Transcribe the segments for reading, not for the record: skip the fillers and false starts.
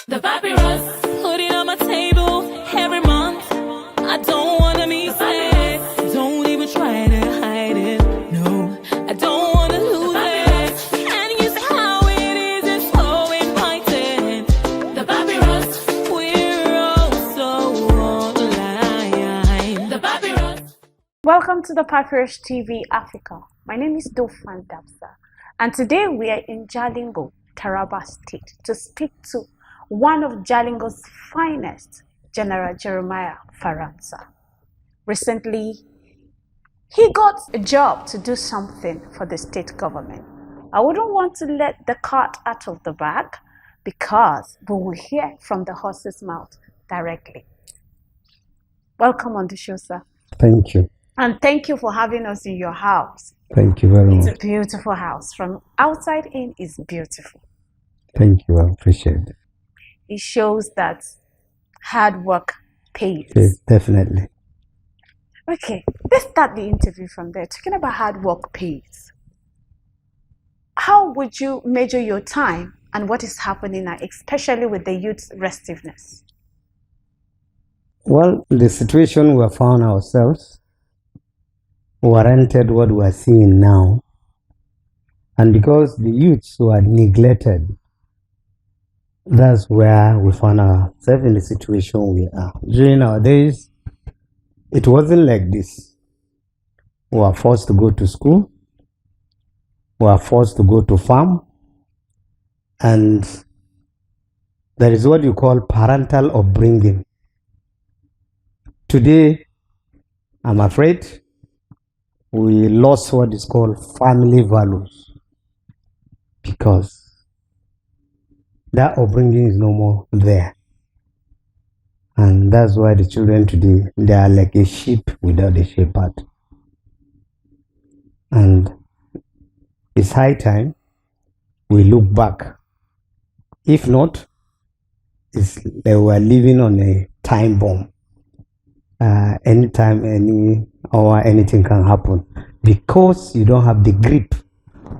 The papyrus, put it on my table every month. I don't wanna miss it. Don't even try to hide it. No, I don't wanna lose it. And you see how it is, it's so inviting. The papyrus, we're all so online. The papyrus. Welcome to the Papyrus TV Africa. My name is Dofan Dabsa, and today we are in Jalingo, Taraba State, to speak to one of Jalingo's finest, General Jeremiah Faransa. Recently, he got a job to do something for the state government. I wouldn't want to let the cat out of the bag because we will hear from the horse's mouth directly. Welcome on the show, sir. Thank you. And thank you for having us in your house. Thank you very much. It's a beautiful house. From outside in, it's beautiful. Thank you. I appreciate it. It shows that hard work pays. Yes, definitely. Okay, let's start the interview from there. Talking about hard work pays. How would you measure your time and what is happening now, especially with the youth's restiveness? Well, the situation we found ourselves warranted what we are seeing now. And because the youths were neglected, that's where we found ourselves in the situation we are. During our days, it wasn't like this. We were forced to go to school. We were forced to go to farm. And there is what you call parental upbringing. Today, I'm afraid, we lost what is called family values because that upbringing is no more there. And that's why the children today, they are like a sheep without a shepherd. And it's high time we look back. If not, they were living on a time bomb. Anytime, any hour, anything can happen because you don't have the grip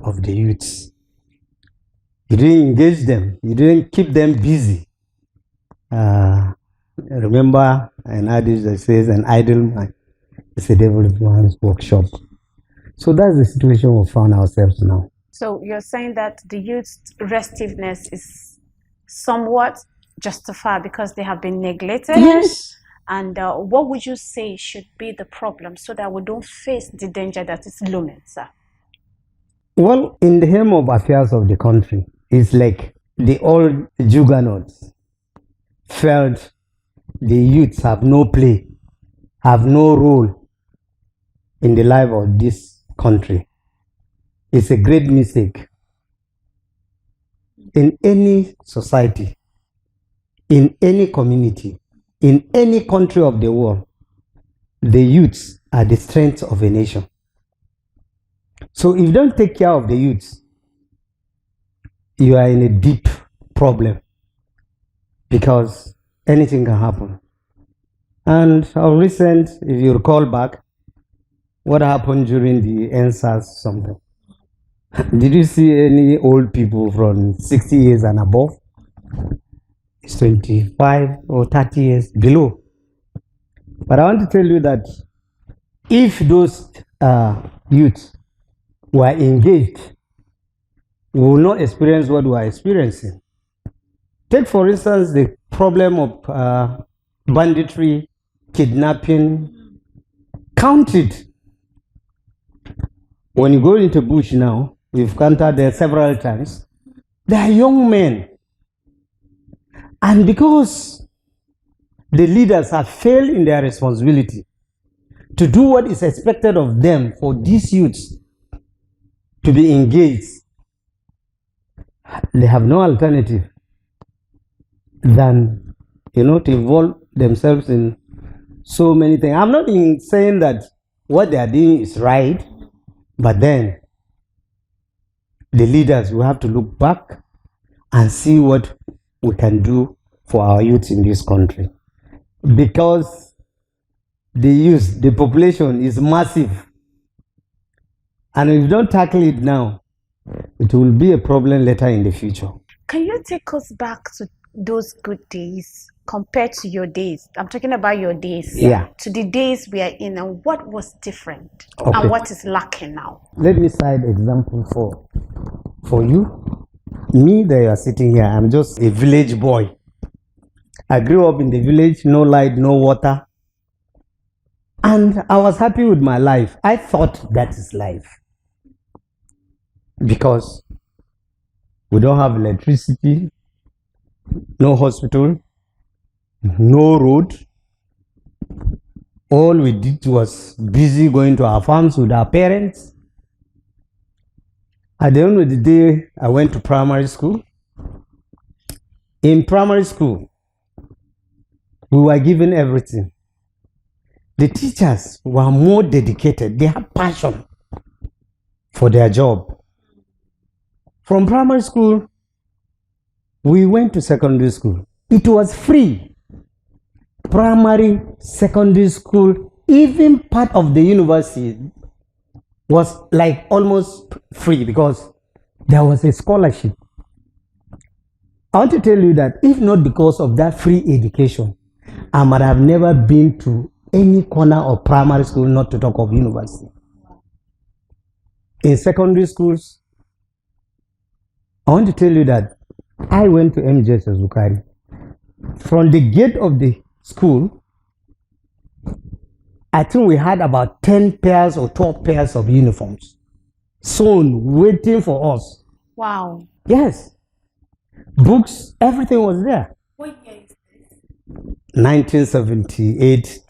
of the youths. You didn't engage them. You didn't keep them busy. Remember an adage that says an idle mind is a devil's man's workshop. So that's the situation we found ourselves now. So you're saying that the youth's restiveness is somewhat justified because they have been neglected? Yes. And what would you say should be the problem so that we don't face the danger that is looming, sir? Well, in the helm of affairs of the country, it's like the old juggernauts felt the youths have no play, have no role in the life of this country. It's a great mistake. In any society, in any community, in any country of the world, the youths are the strength of a nation. So if you don't take care of the youths, you are in a deep problem because anything can happen. And of recent, if you recall back, what happened during the NSAS something? Did you see any old people from 60 years and above? It's 25 or 30 years below. But I want to tell you that if those youths were engaged, we will not experience what we are experiencing. Take, for instance, the problem of banditry, kidnapping. Count it. When you go into bush now, we've counted there several times, they are young men. And because the leaders have failed in their responsibility to do what is expected of them for these youths to be engaged, they have no alternative than, to involve themselves in so many things. I'm not saying that what they are doing is right, but then the leaders will have to look back and see what we can do for our youth in this country, because the youth, the population is massive, and if you don't tackle it now, it will be a problem later in the future. Can you take us back to those good days compared to your days? I'm talking about your days. Yeah. To the days we are in, and what was different Okay. and what is lacking now? Let me cite example for you. Me that you are sitting here, I'm just a village boy. I grew up in the village, no light, no water. And I was happy with my life. I thought that is life. Because we don't have electricity, no hospital, no road. All we did was busy going to our farms with our parents. At the end of the day, I went to primary school. In primary school, we were given everything. The teachers were more dedicated. They had passion for their job. From primary school, we went to secondary school. It was free. Primary, secondary school, even part of the university was like almost free because there was a scholarship. I want to tell you that if not because of that free education, I might have never been to any corner of primary school, not to talk of university. In secondary schools, I want to tell you that I went to MJS Zukari. From the gate of the school, I think we had about 10 pairs or 12 pairs of uniforms sewn, waiting for us. Wow. Yes. Books, everything was there. What year is this? 1978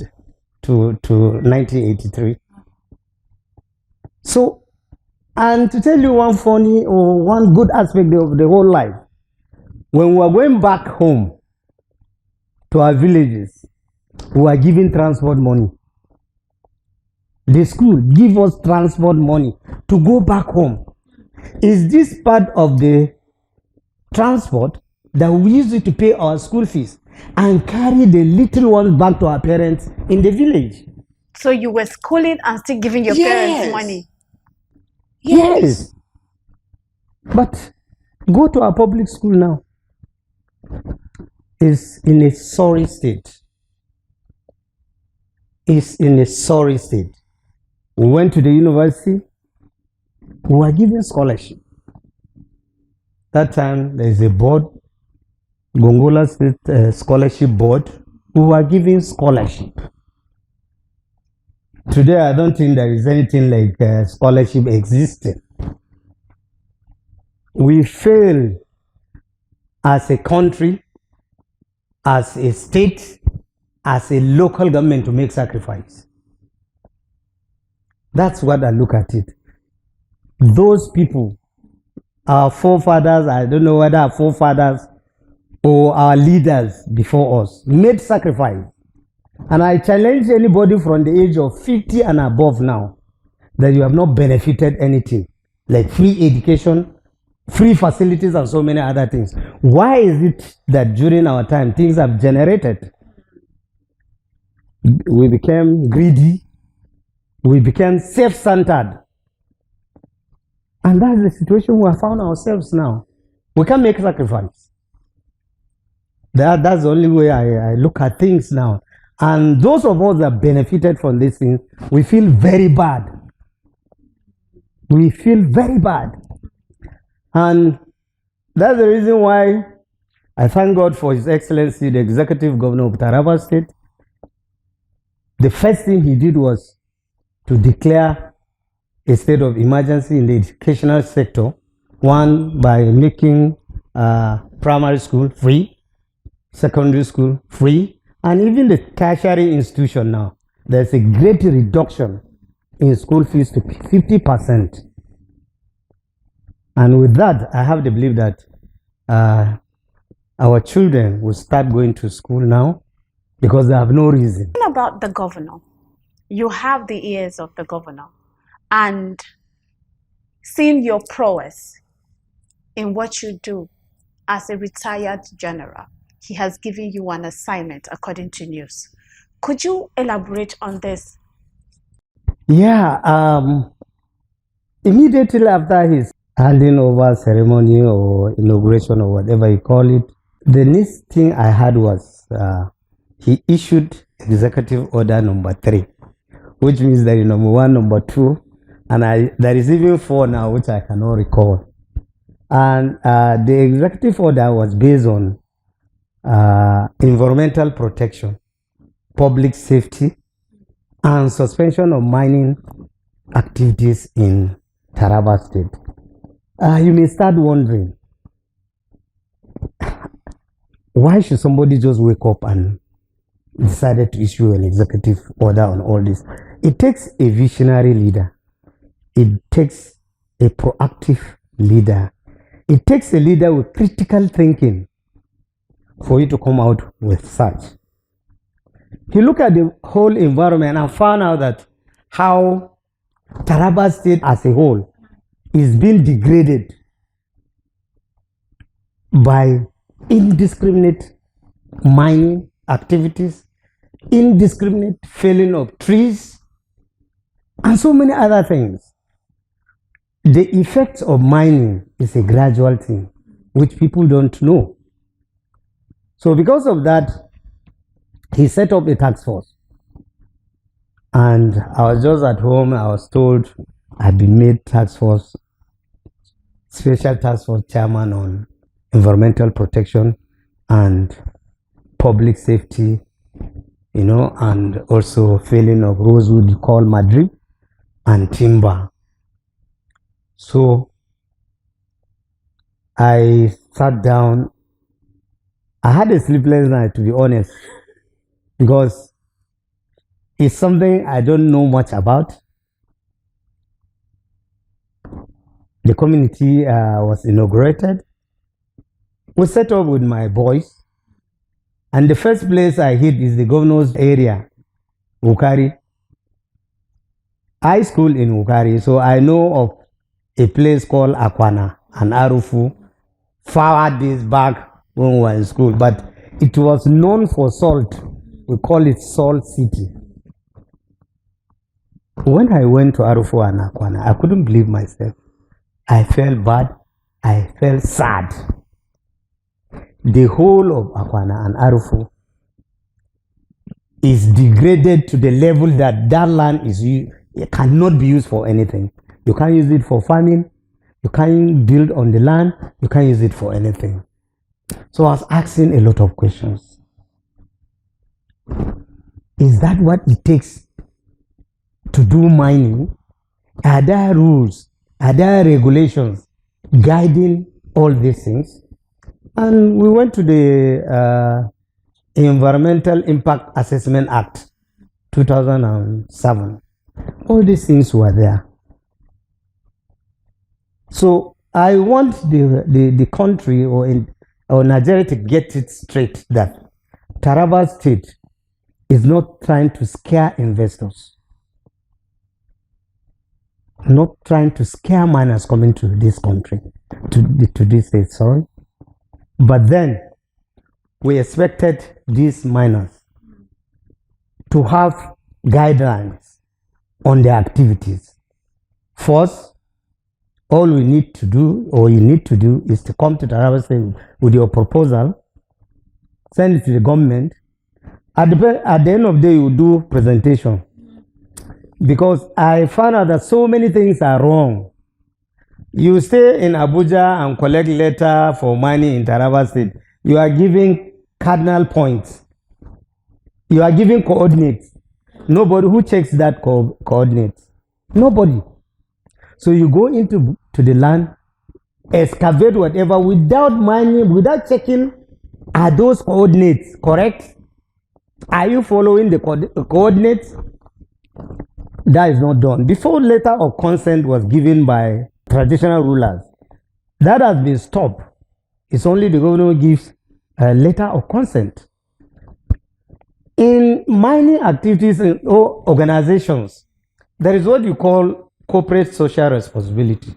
to 1983. So, and to tell you one funny or one good aspect of the whole life, when we were going back home to our villages, we were given transport money. The school give us transport money to go back home. Is this part of the transport that we use it to pay our school fees and carry the little ones back to our parents in the village? So you were schooling and still giving your parents money? Yes. But go to our public school now. It's in a sorry state. It's in a sorry state. We went to the university. We were given scholarship. That time there is a board, Gongola State Scholarship Board. We were given scholarship. Today, I don't think there is anything like scholarship existing. We fail as a country, as a state, as a local government to make sacrifice. That's what I look at it. Those people, our forefathers, I don't know whether our forefathers or our leaders before us, made sacrifice. And I challenge anybody from the age of 50 and above now that you have not benefited anything, like free education, free facilities, and so many other things. Why is it that during our time things have generated? We became greedy, we became self-centered. And that's the situation we have found ourselves now. We can't make sacrifice. That's the only way I look at things now. And those of us that benefited from this thing, we feel very bad. We feel very bad. And that's the reason why I thank God for His Excellency, the Executive Governor of Taraba State. The first thing he did was to declare a state of emergency in the educational sector. One, by making primary school free, secondary school free, and even the tertiary institution now. There's a great reduction in school fees to 50%. And with that, I have the belief that our children will start going to school now because they have no reason. What about the governor? You have the ears of the governor, and seeing your prowess in what you do as a retired general, he has given you an assignment according to news. Could you elaborate on this? Yeah, immediately after his handing over ceremony or inauguration or whatever you call it, The next thing I had was he issued executive order number 3, which means there is number 1, number 2, and there is even 4 now, which I cannot recall. And the executive order was based on environmental protection, public safety, and suspension of mining activities in Taraba State. You may start wondering, why should somebody just wake up and decided to issue an executive order on all this? It takes a visionary leader. It takes a proactive leader. It takes a leader with critical thinking for you to come out with such. He looked at the whole environment and found out that how Taraba State as a whole is being degraded by indiscriminate mining activities, indiscriminate felling of trees, and so many other things. The effects of mining is a gradual thing which people don't know. So because of that, he set up a task force. And I was just at home, I was told I'd been made task force, special task force chairman on environmental protection and public safety, and also felling of rosewood, called Madrid, and timber. So I sat down. I had a sleepless night, to be honest, because it's something I don't know much about. The community was inaugurated. We set up with my boys, and the first place I hit is the governor's area, Ukari. I school in Ukari, so I know of a place called Akwana and Arufu far days back when we were in school, but it was known for salt. We call it Salt City. When I went to Arufu and Akwana, I couldn't believe myself. I felt bad. I felt sad. The whole of Akwana and Arufu is degraded to the level that that land it cannot be used for anything. You can't use it for farming. You can't build on the land. You can't use it for anything. So I was asking a lot of questions. Is that what it takes to do mining? Are there rules? Are there regulations guiding all these things? And we went to the Environmental Impact Assessment Act 2007. All these things were there. So I want the country or Nigeria to get it straight that Taraba State is not trying to scare investors, not trying to scare miners coming to this country, to this state, sorry. But then we expected these miners to have guidelines on their activities. First, all we need to do, or you need to do, is to come to Taraba State with your proposal, send it to the government. At the end of the day, you do presentation. Because I found out that so many things are wrong. You stay in Abuja and collect letter for money in Taraba State. You are giving cardinal points. You are giving coordinates. Nobody who checks that coordinates. Nobody. So you go into the land, excavate whatever without mining, without checking, are those coordinates correct? Are you following the coordinates? That is not done. Before letter of consent was given by traditional rulers, that has been stopped. It's only the governor who gives a letter of consent. In mining activities or organizations, there is what you call corporate social responsibility,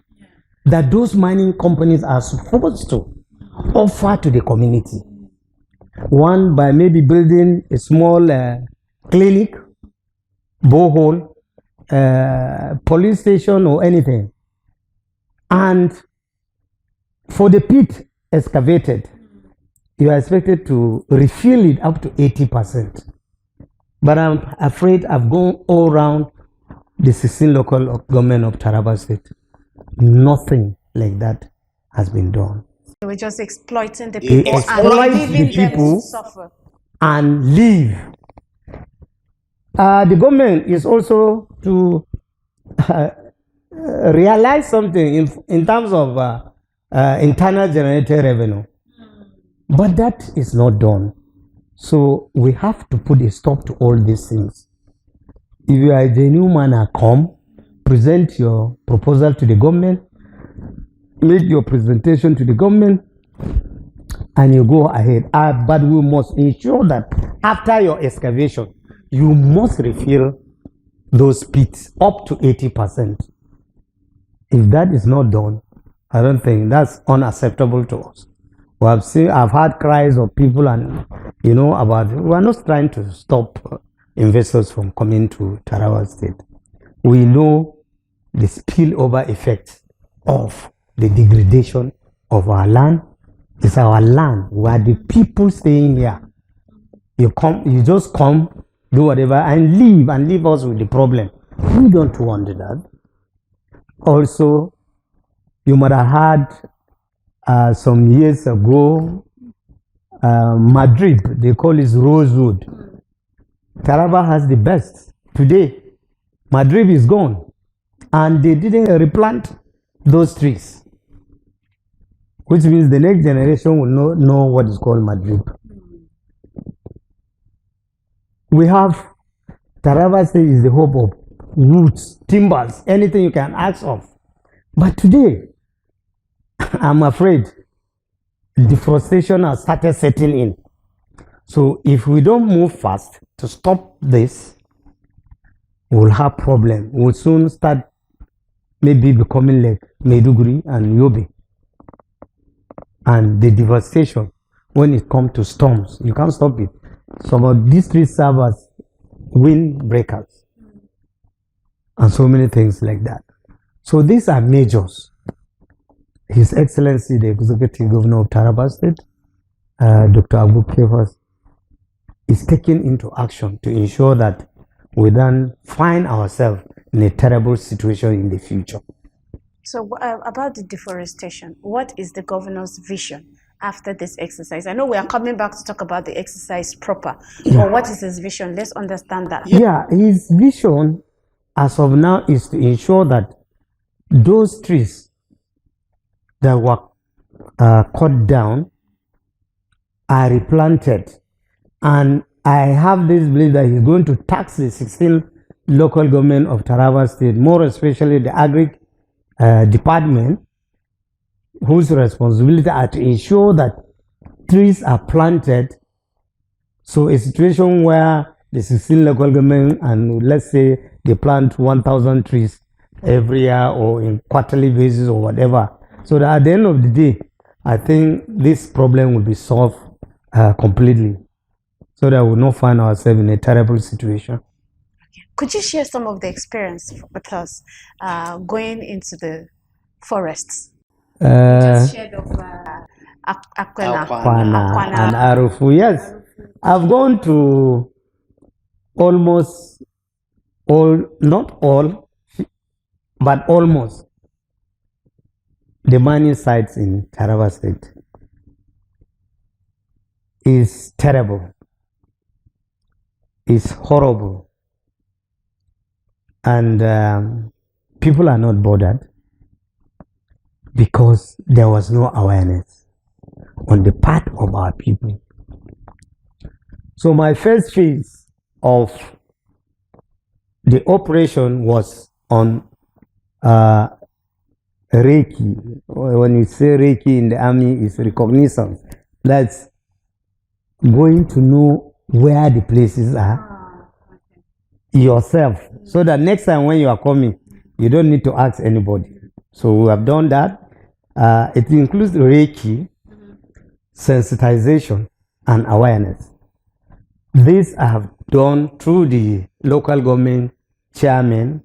that those mining companies are supposed to offer to the community. One, by maybe building a small clinic, borehole, police station or anything. And for the pit excavated, you are expected to refill it up to 80%. But I'm afraid I've gone all around the 16 local government of Taraba State. Nothing like that has been done. They were just exploiting the They people exploit and the leaving them people to suffer. and leave. The government is also to realize something in terms of internal generated revenue. But that is not done. So we have to put a stop to all these things. If you are a genuine man, come, present your proposal to the government, make your presentation to the government, and you go ahead. But we must ensure that after your excavation, you must refill those pits up to 80%. If that is not done, I don't think that's unacceptable to us. I've had cries of people, and about. We are not trying to stop investors from coming to Taraba State. We know the spillover effect of the degradation of our land. It's our land. We are the people staying here. You just come, do whatever, and leave us with the problem. We don't want that. Also, you might have had some years ago, Madrid, they call it rosewood. Taraba has the best. Today, Madrid is gone, and they didn't replant those trees, which means the next generation will not know what is called Madrid. We have Taraba State is the hope of roots, timbers, anything you can ask of. But today, I'm afraid deforestation has started setting in. So if we don't move fast to stop this, we'll have problem. We'll soon start maybe becoming like Maiduguri and Yobe. And the devastation, when it comes to storms, you can't stop it. Some of these trees serve as windbreakers and so many things like that. So these are measures. His Excellency, the Executive Governor of Taraba State, Dr. Abu Kefas, is taking into action to ensure that we don't find ourselves in a terrible situation in the future. So about the deforestation, what is the governor's vision after this exercise? I know we are coming back to talk about the exercise proper, but what is his vision? Let's understand that. Yeah, his vision as of now is to ensure that those trees that were cut down are replanted. And I have this belief that he's going to tax the 16 local government of Taraba State, more especially the agri department, whose responsibility are to ensure that trees are planted. So a situation where the 16 local government, and let's say they plant 1,000 trees every year or in quarterly basis or whatever, so that at the end of the day, I think this problem will be solved completely, so that we will not find ourselves in a terrible situation. Could you share some of the experience with us going into the forests? Just shared of Akwana and Arufu. Yes, I've gone to almost all, not all, but almost the mining sites in Taraba State. Is terrible. It's horrible. And people are not bothered because there was no awareness on the part of our people. So my first phase of the operation was on Reiki. When you say Reiki in the army, is recognizance. That's going to know where the places are yourself, so that next time when you are coming, you don't need to ask anybody. So we have done that. It includes Reiki, sensitization, and awareness. This I have done through the local government chairman,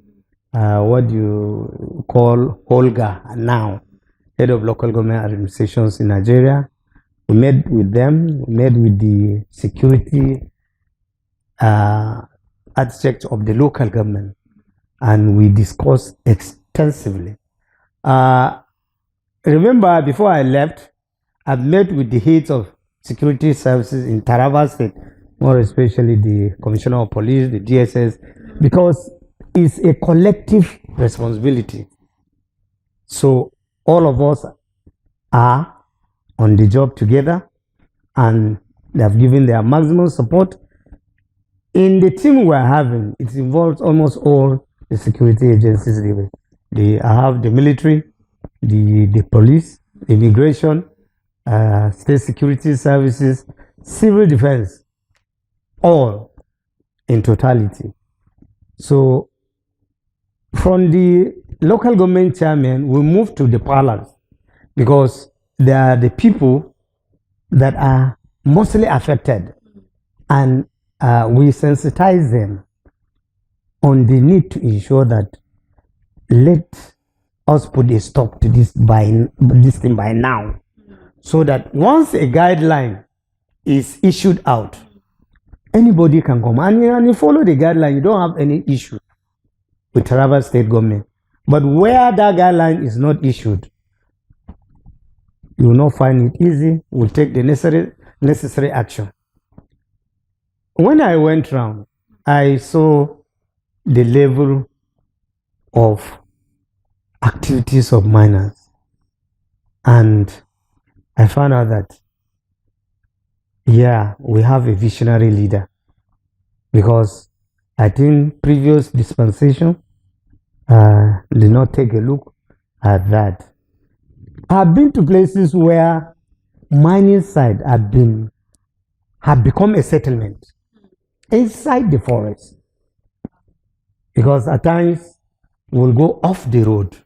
what you call Holga now, head of local government administrations in Nigeria. We met with them, we met with the security aspect of the local government, and we discussed extensively. Remember, before I left, I met with the heads of security services in Taraba State, more especially the Commissioner of Police, the DSS, because it's a collective responsibility. So all of us are on the job together, and they have given their maximum support. In the team we're having, it involves almost all the security agencies. They have the military, the police, immigration, state security services, civil defense, all in totality. So from the local government chairman, we moved to the palace because they are the people that are mostly affected, and we sensitize them on the need to ensure that let us put a stop to this thing by now, so that once a guideline is issued out, anybody can come and you follow the guideline. You don't have any issue with Taraba State government. But where that guideline is not issued, you will not find it easy. We'll take the necessary action. When I went round, I saw the level of activities of miners, and I found out that, yeah, we have a visionary leader, because I think previous dispensation did not take a look at that. I've been to places where mining site have become a settlement inside the forest, because at times we'll go off the road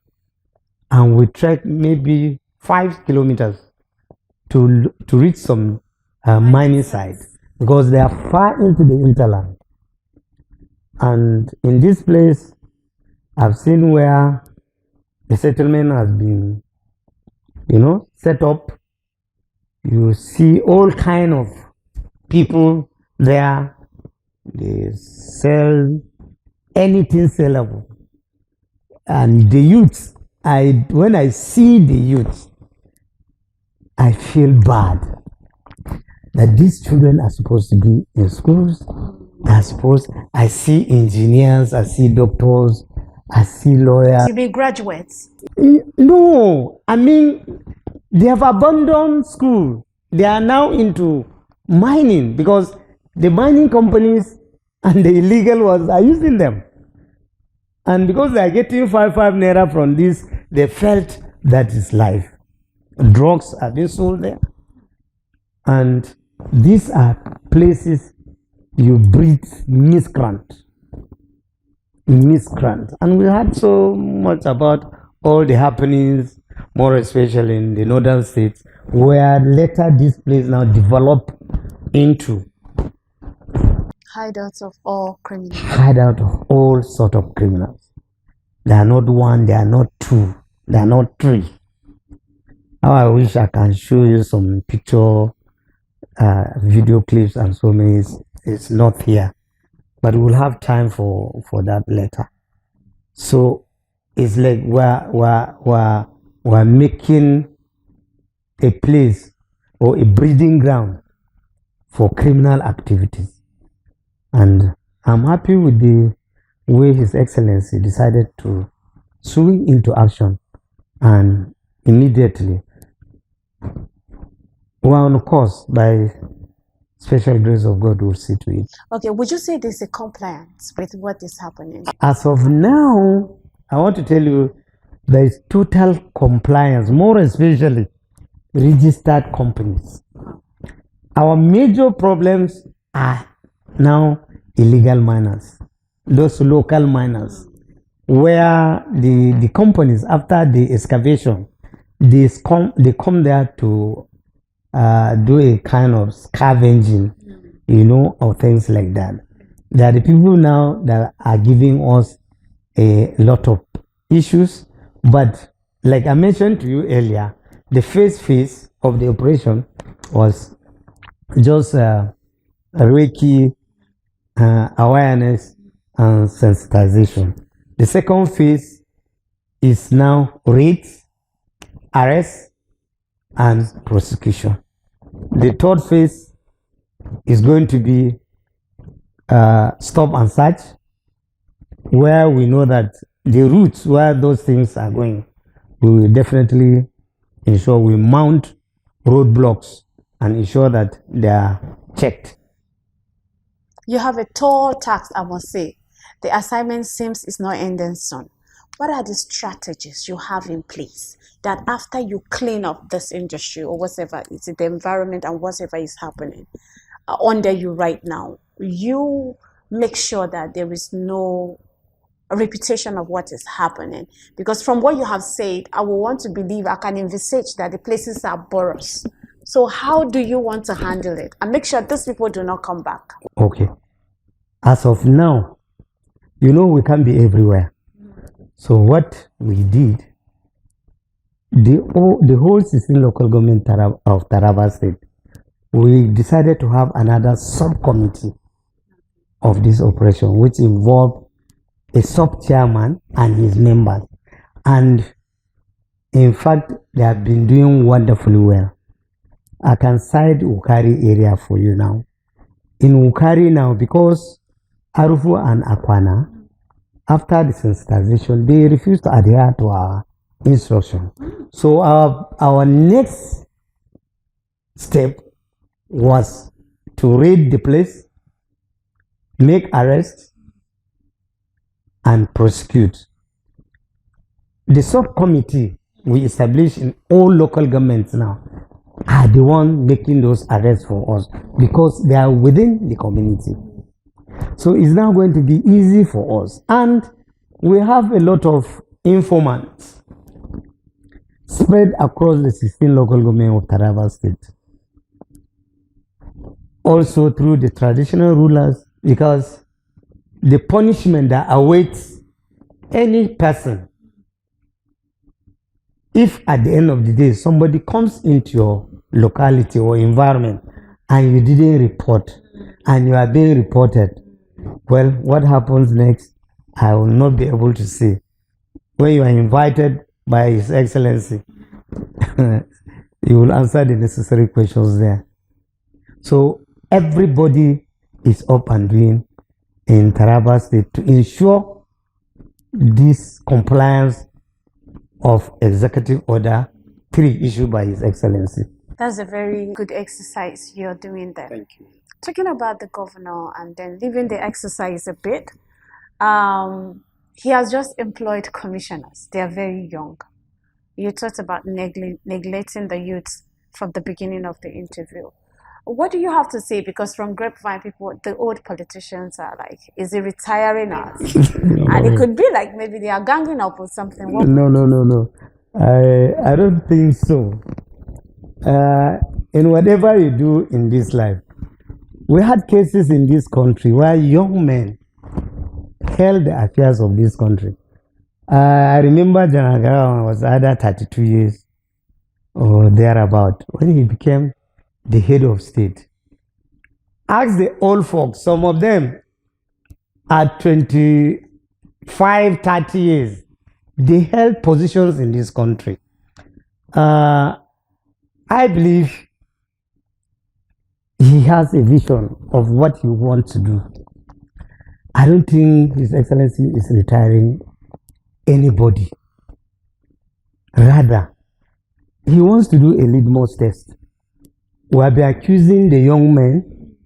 and we trek maybe 5 kilometers to reach some mining site, because they are far into the hinterland. And in this place, I've seen where the settlement has been, set up. You see all kind of people there. They sell anything sellable. And the youth, when I see the youth, I feel bad that these children are supposed to be in schools. I see engineers, I see doctors, I see lawyers. You mean graduates? No, I mean, they have abandoned school. They are now into mining, because the mining companies and the illegal ones are using them. And because they are getting 5 naira from this, they felt that is life. Drugs are being sold there. And these are places you breed miscreant. And we heard so much about all the happenings, more especially in the northern states, where later this place now developed into Hideouts of all criminals. Hideout of all sort of criminals. They are not one, they are not two, they are not three. How I wish I can show you some picture, video clips and so many. It's not here, but we'll have time for that later. So it's like we're making a place or a breeding ground for criminal activities. And I'm happy with the way His Excellency decided to swing into action, and immediately we're on course. By special grace of God, will see to it. Okay, would you say there's a compliance with what is happening? As of now, I want to tell you there is total compliance, more especially registered companies. Our major problems are now illegal miners, those local miners, where the companies, after the excavation, they come there to do a kind of scavenging, or things like that. There are the people now that are giving us a lot of issues, but like I mentioned to you earlier, the first phase of the operation was just Reiki awareness and sensitization. The second phase is now raids, arrest, and prosecution. The third phase is going to be stop and search, where we know that the routes where those things are going, we will definitely ensure we mount roadblocks and ensure that they are checked. You have a tall task, I must say. The assignment seems it's not ending soon. What are the strategies you have in place that after you clean up this industry or whatever, it's the environment and whatever is happening under you right now, you make sure that there is no reputation of what is happening? Because from what you have said, I will want to believe, I can envisage that the places are porous. So how do you want to handle it and make sure these people do not come back? Okay. As of now, you know we can't be everywhere. So what we did, the whole 16 local government of Taraba State, we decided to have another subcommittee of this operation, which involved a sub-chairman and his members. And in fact, they have been doing wonderfully well. I can cite Ukari area for you now. In Ukari now, because Arufu and Akwana, after the sensitization, they refused to adhere to our instruction. So our next step was to raid the place, make arrests, and prosecute. The subcommittee we established in all local governments now are the one making those arrests for us because they are within the community. So it's now going to be easy for us. And we have a lot of informants spread across the 16 local government of Taraba State. Also through the traditional rulers, because the punishment that awaits any person, if at the end of the day somebody comes into your locality or environment and you didn't report and you are being reported, well, what happens next, I will not be able to say. When you are invited by His Excellency, you will answer the necessary questions there. So everybody is up and doing in Taraba State to ensure this compliance of Executive Order 3 issued by His Excellency. That's a very good exercise you're doing there. Thank you. Talking about the governor and then leaving the exercise a bit, he has just employed commissioners. They are very young. You talked about neglecting the youth from the beginning of the interview. What do you have to say? Because from grapevine, people, the old politicians are like, is he retiring us? And it could be like maybe they are ganging up or something. No. I don't think so. In whatever you do in this life, we had cases in this country where young men held the affairs of this country. I remember General Garawan was either 32 years or thereabout when he became the head of state. Ask the old folks, some of them at 25, 30 years, they held positions in this country. I believe he has a vision of what he wants to do. I don't think His Excellency is retiring anybody. Rather, he wants to do a litmus test. We'll be accusing the young men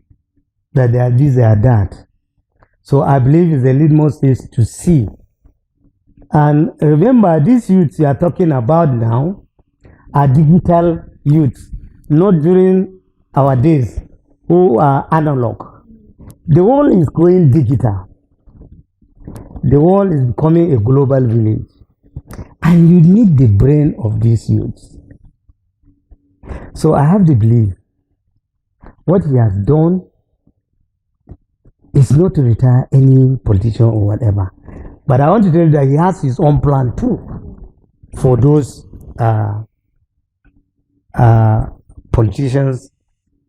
that they are this, they are that. So I believe it's a litmus test to see. And remember, these youths you are talking about now are digital youths, not during our days who are analog. The world is going digital. The world is becoming a global village. And you need the brain of these youths. So I have to believe what he has done is not to retire any politician or whatever. But I want to tell you that he has his own plan too for those politicians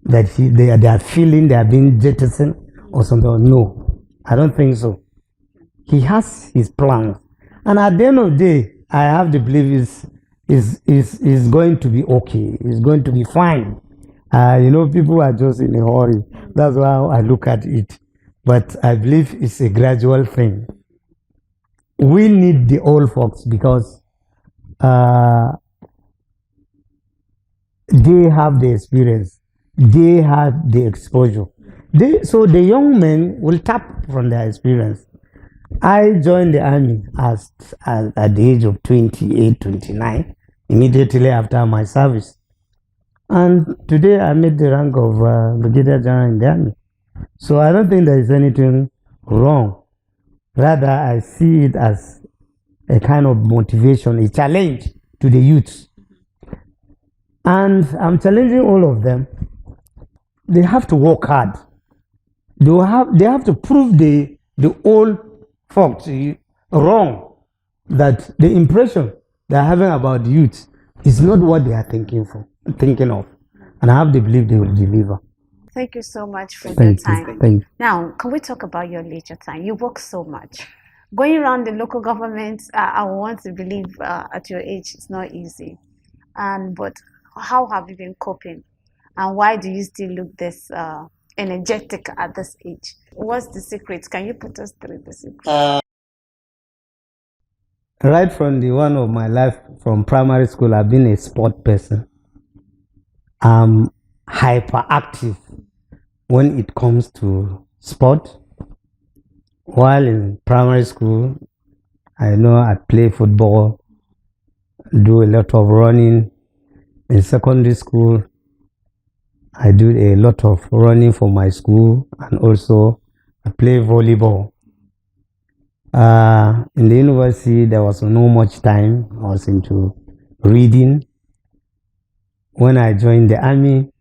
that they are feeling they are being jettisoned or something. No, I don't think so. He has his plans, and at the end of the day, I have to believe is going to be okay. It's going to be fine. People are just in a hurry. That's how I look at it. But I believe it's a gradual thing. We need the old folks because they have the experience, they have the exposure. So the young men will tap from their experience. I joined the army at the age of 28, 29, immediately after my service. And today I made the rank of Brigadier General in the army. So I don't think there is anything wrong. Rather, I see it as a kind of motivation, a challenge to the youths. And I'm challenging all of them. They have to work hard. They have to prove the old folks wrong, that the impression they're having about youth is not what they are thinking of. And I have to believe they will deliver. Thank you so much for your time. Thank you. Now, can we talk about your leisure time? You work so much. Going around the local government, I want to believe at your age it's not easy. But how have you been coping? And why do you still look this energetic at this age? What's the secret? Can you put us through the secret? Right from the one of my life, from primary school, I've been a sport person. I'm hyperactive when it comes to sport. While in primary school, I play football, do a lot of running. In secondary school, I do a lot of running for my school, and also I play volleyball. In the university, there was no much time. I was into reading. When I joined the army,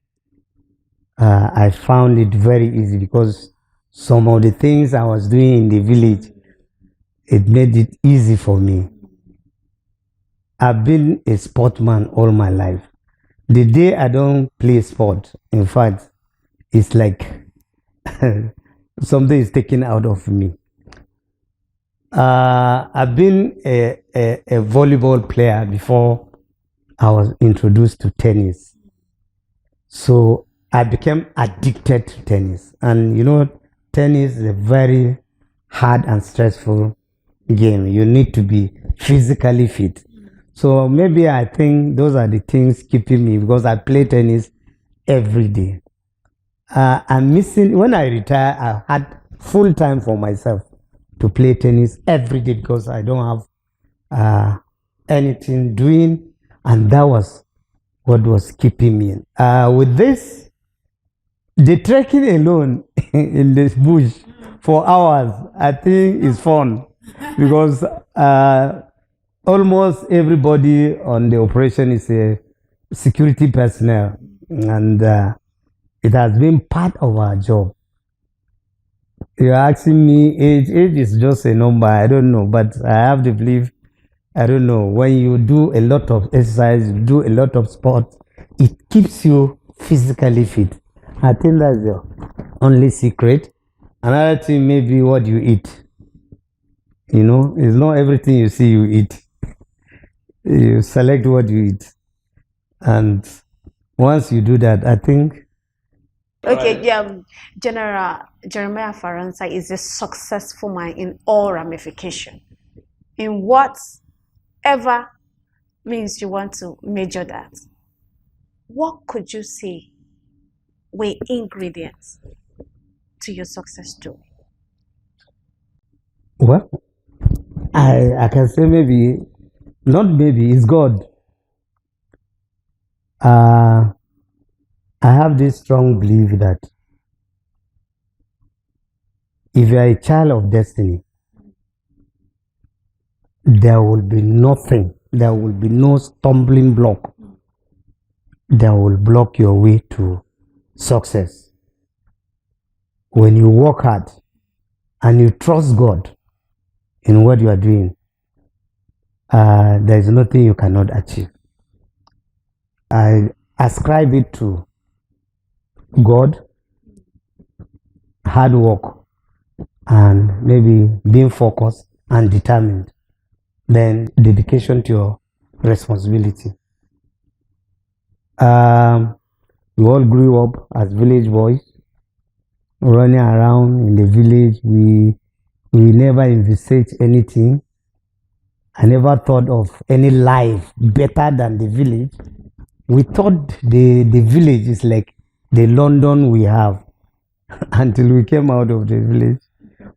I found it very easy because some of the things I was doing in the village, it made it easy for me. I've been a sportsman all my life. The day I don't play sport, in fact, it's like something is taken out of me. I've been a volleyball player before I was introduced to tennis. So I became addicted to tennis. And tennis is a very hard and stressful game. You need to be physically fit. So maybe I think those are the things keeping me, because I play tennis every day. I'm missing, when I retire, I had full time for myself to play tennis every day because I don't have anything doing, and that was what was keeping me. With this, the trekking alone in this bush for hours, I think is fun because almost everybody on the operation is a security personnel, and it has been part of our job. You're asking me age is just a number, I don't know, but I have to believe, I don't know, when you do a lot of exercise, you do a lot of sport, it keeps you physically fit. I think that's the only secret. Another thing may be what you eat. It's not everything you see you eat. You select what you eat. And once you do that, I think. Okay, General Jeremiah Faransa is a successful man in all ramifications. In whatever means you want to measure that, what could you say were ingredients to your success story? Well, I can say it's God. I have this strong belief that if you are a child of destiny, there will be nothing, there will be no stumbling block that will block your way to success. When you work hard and you trust God in what you are doing, there is nothing you cannot achieve. I ascribe it to God, hard work, and maybe being focused and determined. Then dedication to your responsibility. We all grew up as village boys, running around in the village. We never envisaged anything. I never thought of any life better than the village. We thought the village is like the London we have. Until we came out of the village,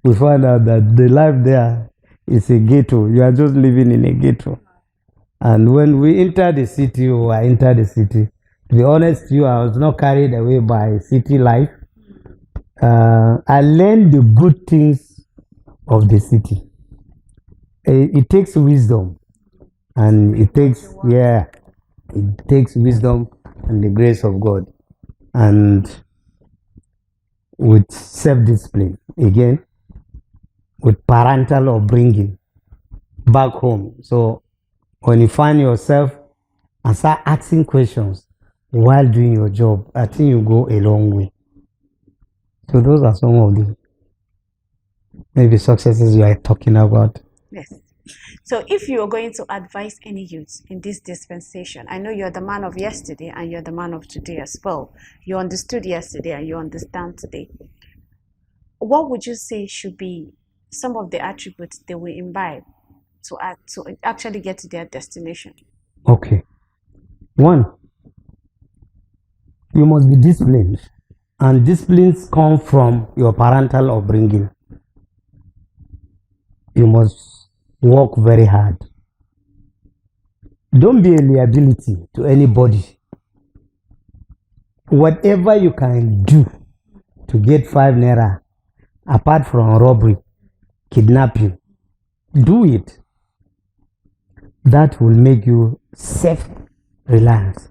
we found out that the life there is a ghetto. You are just living in a ghetto. And when we entered the city, or I entered the city, to be honest with you, I was not carried away by city life. I learned the good things of the city. It takes wisdom, and it takes wisdom and the grace of God, and with self-discipline, again, with parental upbringing back home. So when you find yourself and start asking questions while doing your job, I think you go a long way. So those are some of the maybe successes you are talking about. Yes. So if you are going to advise any youth in this dispensation, I know you're the man of yesterday and you're the man of today as well. You understood yesterday and you understand today. What would you say should be some of the attributes they will imbibe to actually get to their destination? Okay. One, you must be disciplined. And disciplines come from your parental upbringing. You must work very hard. Don't be a liability to anybody. Whatever you can do to get 5 naira, apart from robbery, kidnapping, do it. That will make you self-reliant.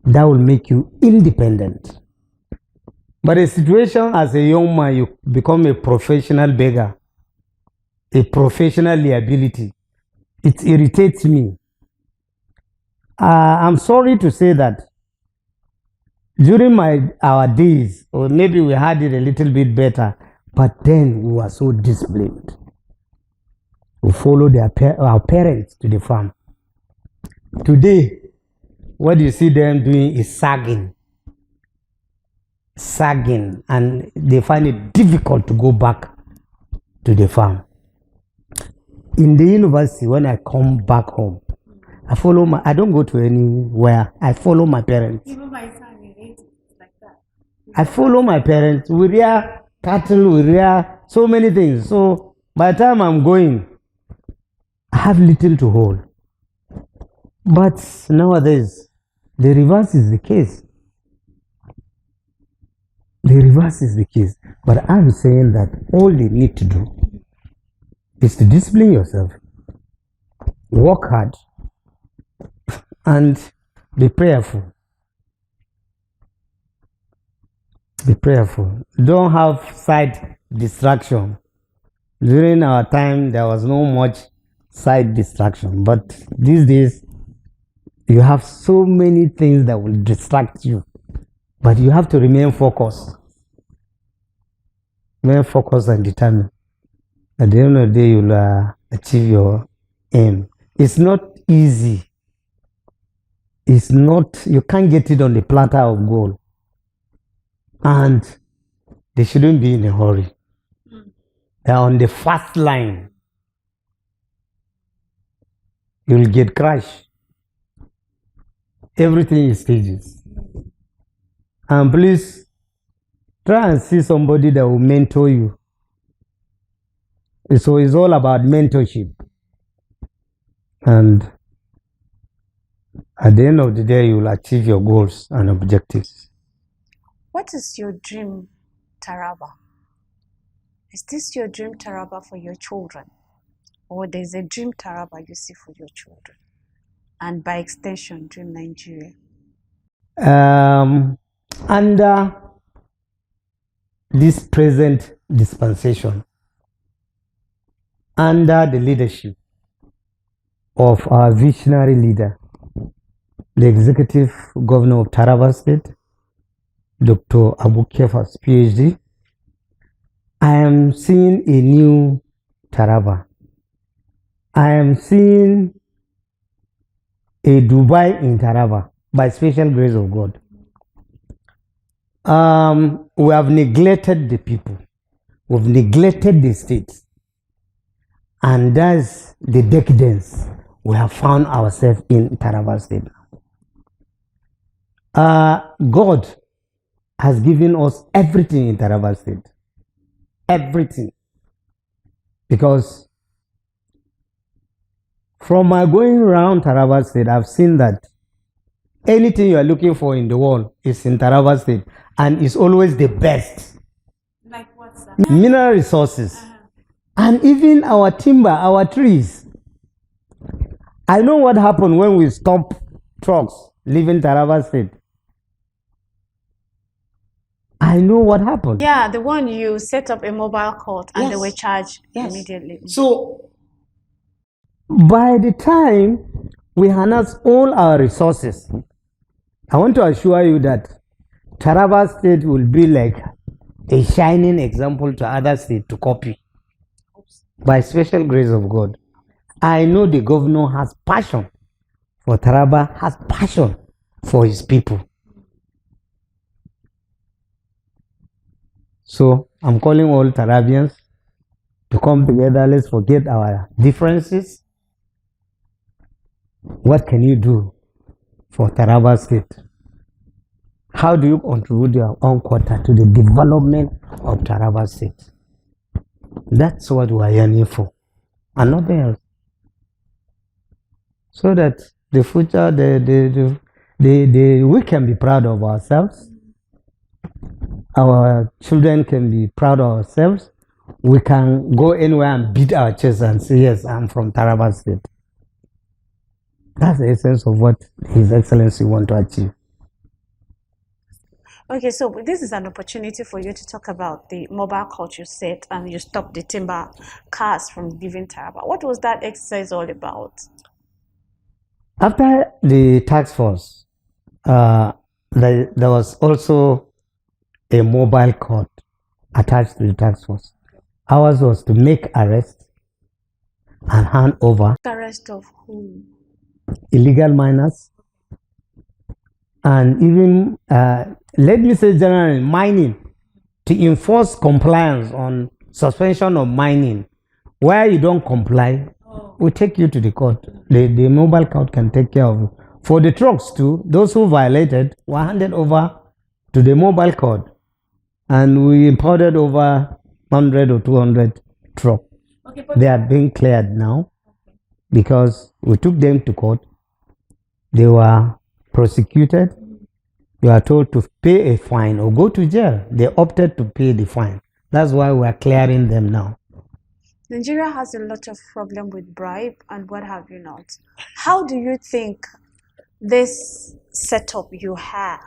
That will make you independent. But a situation as a young man, you become a professional beggar, a professional liability. It irritates me. I'm sorry to say that during our days, or maybe we had it a little bit better, but then we were so disciplined. We followed our parents to the farm. Today, what you see them doing is sagging, and they find it difficult to go back to the farm. In the university, when I come back home, I don't go to anywhere. I follow my parents. Even my son, it's like that. I follow my parents. We rear cattle, we rear so many things. So by the time I'm going, I have little to hold. But nowadays, the reverse is the case. The reverse is the case. But I'm saying that all you need to do is to discipline yourself, work hard, and be prayerful. Be prayerful. Don't have side distraction. During our time, there was no much side distraction. But these days, you have so many things that will distract you. But you have to remain focused. Remain focused and determined. At the end of the day, you'll achieve your aim. It's not easy. It's not, you can't get it on the platter of gold. And they shouldn't be in a hurry. They're on the fast line. You'll get crushed. Everything is stages. And please try and see somebody that will mentor you. So it's all about mentorship. And at the end of the day, you will achieve your goals and objectives. What is your dream, Taraba? Is this your dream Taraba for your children? Or there's a dream Taraba you see for your children? And by extension, dream Nigeria? Under this present dispensation, under the leadership of our visionary leader, the executive governor of Taraba State, Dr. Abu Kefa's PhD, I am seeing a new Taraba. I am seeing a Dubai in Taraba by special grace of God. We have neglected the people. We've neglected the states. And that's the decadence we have found ourselves in Taraba State. God has given us everything in Taraba State. Everything. Because from my going around Taraba State, I've seen that anything you are looking for in the world is in Taraba State, and it's always the best. Like what's that? Mineral resources. And even our timber, our trees. I know what happened when we stopped trucks leaving Taraba State. I know what happened. Yeah, the one you set up a mobile court and they Yes. were charged Yes. immediately. So, by the time we harness all our resources, I want to assure you that Taraba State will be like a shining example to other states to copy. By special grace of God. I know the governor has passion for Taraba, has passion for his people. So I'm calling all Tarabians to come together. Let's forget our differences. What can you do for Taraba State? How do you contribute your own quota to the development of Taraba State? That's what we are yearning for, and nothing else. So that the future, we can be proud of ourselves. Our children can be proud of ourselves. We can go anywhere and beat our chest and say, yes, I'm from Taraba State. That's the essence of what His Excellency wants to achieve. Okay, so this is an opportunity for you to talk about the mobile court you set and you stopped the timber cars from leaving Taraba. What was that exercise all about? After the task force, there was also a mobile court attached to the task force. Ours was to make arrests and hand over Arrest of whom? illegal miners, and even, let me say generally, mining, to enforce compliance on suspension of mining. Where you don't comply, we take you to the court. The mobile court can take care of it. For the trucks too, those who violated were handed over to the mobile court, and we impounded over 100 or 200 trucks. Okay, they are being cleared now because we took them to court. They were prosecuted. You are told to pay a fine or go to jail. They opted to pay the fine. That's why we are clearing them now. Nigeria has a lot of problem with bribe and what have you not. How do you think this setup you have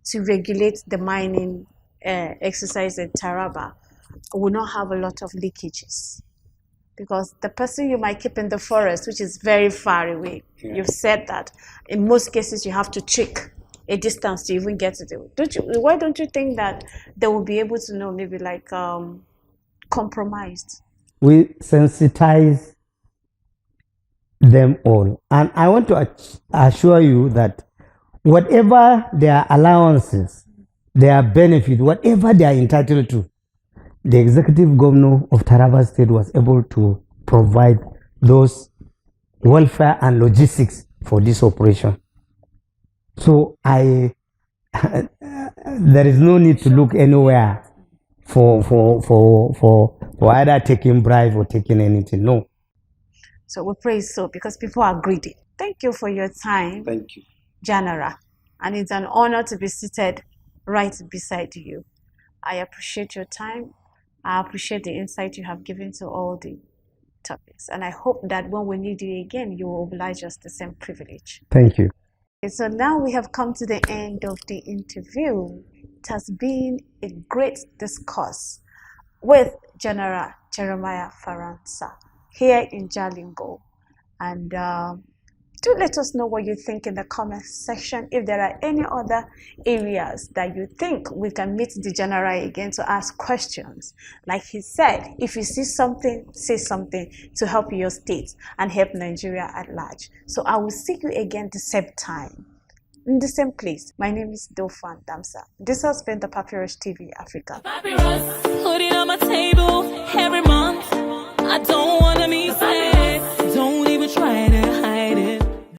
to regulate the mining exercise in Taraba will not have a lot of leakages? Because the person you might keep in the forest, which is very far away, you've said that in most cases you have to check a distance to even get to the. Why don't you think that they will be able to know, maybe like compromised? We sensitize them all, and I want to assure you that whatever their allowances, their benefit, whatever they are entitled to, the executive governor of Taraba State was able to provide those welfare and logistics for this operation. So there is no need to look anywhere for either taking bribe or taking anything. No. So we pray so, because people are greedy. Thank you for your time. Thank you, General. And it's an honor to be seated right beside you. I appreciate your time. I appreciate the insight you have given to all the topics. And I hope that when we need you again, you will oblige us the same privilege. Thank you. Okay, so now we have come to the end of the interview. It has been a great discourse with General Jeremiah Faransa here in Jalingo. And Do let us know what you think in the comment section. If there are any other areas that you think we can meet the general again to ask questions. Like he said, if you see something, say something to help your state and help Nigeria at large. So I will see you again the same time, in the same place. My name is Dofan Damsa. This has been the Papyrus TV Africa. Papyrus, put it on my table.